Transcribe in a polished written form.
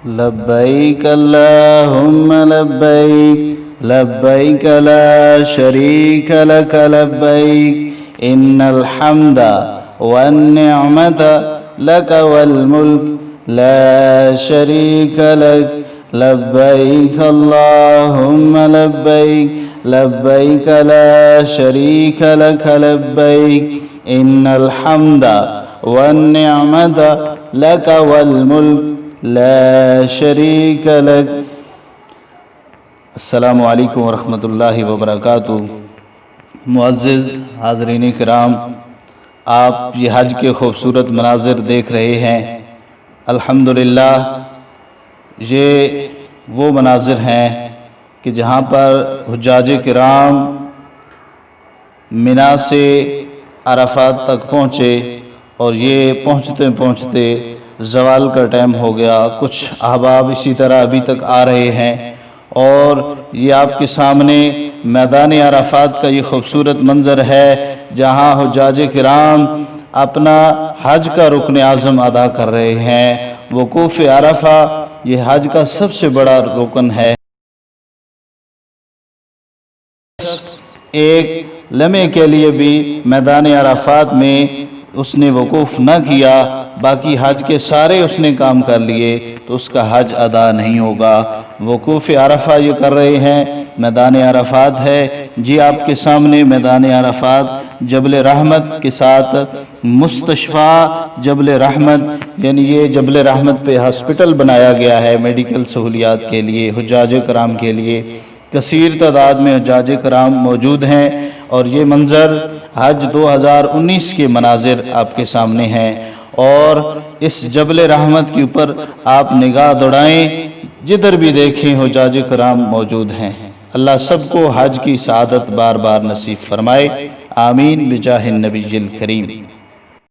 لبیک اللہم لبیک لبیک لا شریک لک لبیک ان الحمد والنعمت لک والملک لا شریک لک لبیک اللہم لبیک لبیک لا شریک لک لبیک ان الحمد والنعمت لک والملک لا شریک لک۔ السلام علیکم ورحمۃ اللہ وبرکاتہ۔ معزز حاضرین کرام، آپ یہ حج کے خوبصورت مناظر دیکھ رہے ہیں۔ الحمدللہ یہ وہ مناظر ہیں کہ جہاں پر حجاج کرام منا سے عرفات تک پہنچے، اور یہ پہنچتے پہنچتے زوال کا ٹائم ہو گیا۔ کچھ احباب اسی طرح ابھی تک آ رہے ہیں، اور یہ آپ کے سامنے میدان عرفات کا یہ خوبصورت منظر ہے جہاں حجاج کرام اپنا حج کا رکن اعظم ادا کر رہے ہیں۔ وقوف عرفہ یہ حج کا سب سے بڑا رکن ہے۔ ایک لمحے کے لیے بھی میدان عرفات میں اس نے وقوف نہ کیا، باقی حج کے سارے اس نے کام کر لیے، تو اس کا حج ادا نہیں ہوگا۔ وقوف عرفہ یہ کر رہے ہیں، میدان عرفات ہے جی آپ کے سامنے میدان عرفات، جبل رحمت کے ساتھ مستشفیٰ جبل رحمت، یعنی یہ جبل رحمت پہ ہاسپٹل بنایا گیا ہے میڈیکل سہولیات کے لیے، حجاج کرام کے لیے۔ کثیر تعداد میں حجاج کرام موجود ہیں، اور یہ منظر حج 2019 کے مناظر آپ کے سامنے ہیں۔ اور اس جبل رحمت کے اوپر آپ نگاہ دوڑائیں، جدھر بھی دیکھیں حجاج کرام موجود ہیں۔ اللہ سب کو حج کی سعادت بار بار نصیب فرمائے، آمین بجاہ النبی الکریم۔